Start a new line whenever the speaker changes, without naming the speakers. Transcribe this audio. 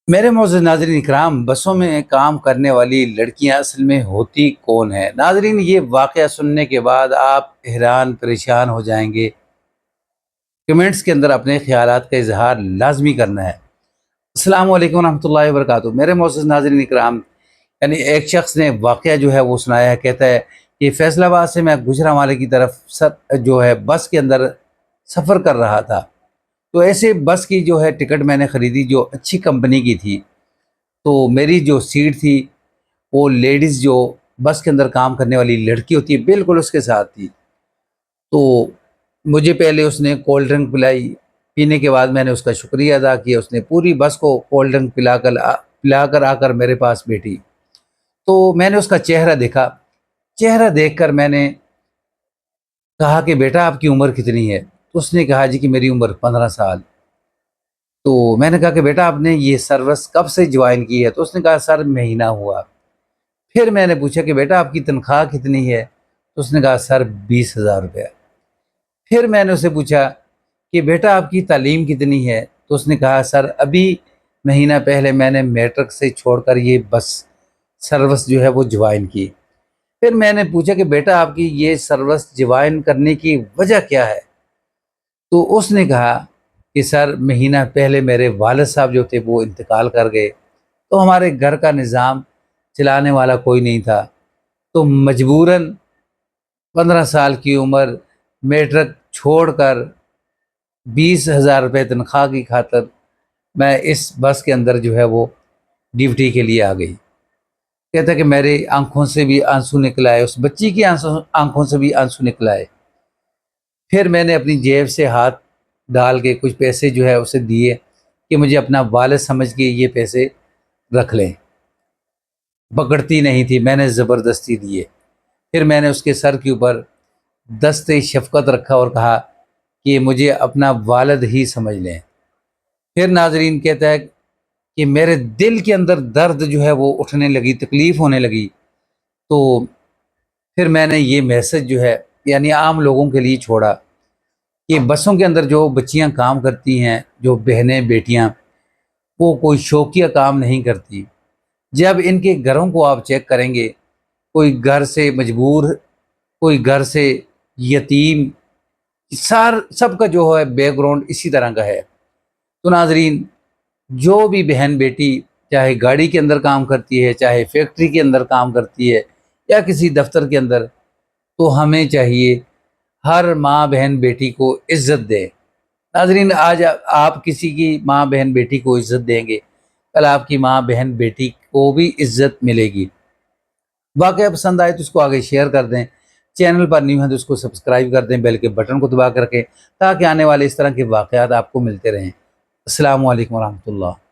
میرے معزز ناظرین اکرام، بسوں میں کام کرنے والی لڑکیاں اصل میں ہوتی کون ہیں؟ ناظرین، یہ واقعہ سننے کے بعد آپ حیران پریشان ہو جائیں گے۔ کمنٹس کے اندر اپنے خیالات کا اظہار لازمی کرنا ہے۔ السلام علیکم ورحمۃ اللہ وبرکاتہ۔ میرے معزز ناظرین اکرام، ایک شخص نے واقعہ جو ہے وہ سنایا ہے۔ کہتا ہے کہ فیصل آباد سے میں گوجرانوالے کی طرف بس کے اندر سفر کر رہا تھا، تو ایسے بس کی جو ہے ٹکٹ میں نے خریدی جو اچھی کمپنی کی تھی۔ تو میری جو سیٹ تھی وہ لیڈیز جو بس کے اندر کام کرنے والی لڑکی ہوتی ہے بالکل اس کے ساتھ تھی۔ تو مجھے پہلے اس نے کولڈ ڈرنک پلائی، پینے کے بعد میں نے اس کا شکریہ ادا کیا۔ اس نے پوری بس کو کولڈ ڈرنک پلا کر آ کر میرے پاس بیٹھی۔ تو میں نے اس کا چہرہ دیکھا۔ چہرہ دیکھ کر میں نے کہا کہ بیٹا آپ کی عمر کتنی ہے؟ تو اس نے کہا جی کہ میری عمر 15 سال۔ تو میں نے کہا کہ بیٹا آپ نے یہ سروس کب سے جوائن کی ہے؟ تو اس نے کہا سر مہینہ ہوا۔ پھر میں نے پوچھا کہ بیٹا آپ کی تنخواہ کتنی ہے؟ تو اس نے کہا سر 20,000 روپیہ۔ پھر میں نے اسے پوچھا کہ بیٹا آپ کی تعلیم کتنی ہے؟ تو اس نے کہا سر ابھی مہینہ پہلے میں نے میٹرک سے چھوڑ کر یہ بس سروس جو ہے وہ جوائن کی۔ پھر میں نے پوچھا کہ بیٹا آپ کی یہ سروس جوائن کرنے کی وجہ کیا ہے؟ تو اس نے کہا کہ سر مہینہ پہلے میرے والد صاحب جو تھے وہ انتقال کر گئے، تو ہمارے گھر کا نظام چلانے والا کوئی نہیں تھا، تو مجبوراً 15 سال کی عمر میٹرک چھوڑ کر 20,000 روپے تنخواہ کی خاطر میں اس بس کے اندر جو ہے وہ ڈیوٹی کے لیے آ گئی۔ کہتا کہ میرے آنکھوں سے بھی آنسو نکل آئے، اس بچی کی آنکھوں سے بھی آنسو نکل آئے۔ پھر میں نے اپنی جیب سے ہاتھ ڈال کے کچھ پیسے جو ہے اسے دیے کہ مجھے اپنا والد سمجھ کے یہ پیسے رکھ لیں۔ پکڑتی نہیں تھی، میں نے زبردستی دیے۔ پھر میں نے اس کے سر کے اوپر دست شفقت رکھا اور کہا کہ مجھے اپنا والد ہی سمجھ لیں۔ پھر ناظرین کہتا ہے کہ میرے دل کے اندر درد جو ہے وہ اٹھنے لگی، تکلیف ہونے لگی۔ تو پھر میں نے یہ میسج جو ہے عام لوگوں کے لیے چھوڑا کہ بسوں کے اندر جو بچیاں کام کرتی ہیں، جو بہنیں بیٹیاں، وہ کوئی شوقیہ کام نہیں کرتی۔ جب ان کے گھروں کو آپ چیک کریں گے، کوئی گھر سے مجبور، کوئی گھر سے یتیم، سب کا جو ہے بیک گراؤنڈ اسی طرح کا ہے۔ تو ناظرین، جو بھی بہن بیٹی چاہے گاڑی کے اندر کام کرتی ہے، چاہے فیکٹری کے اندر کام کرتی ہے یا کسی دفتر کے اندر، تو ہمیں چاہیے ہر ماں بہن بیٹی کو عزت دیں۔ ناظرین، آج آپ کسی کی ماں بہن بیٹی کو عزت دیں گے، کل آپ کی ماں بہن بیٹی کو بھی عزت ملے گی۔ واقعہ پسند آئے تو اس کو آگے شیئر کر دیں، چینل پر نیو ہیں تو اس کو سبسکرائب کر دیں، بیل کے بٹن کو دبا کر کے، تاکہ آنے والے اس طرح کے واقعات آپ کو ملتے رہیں۔ السلام علیکم ورحمۃ اللہ۔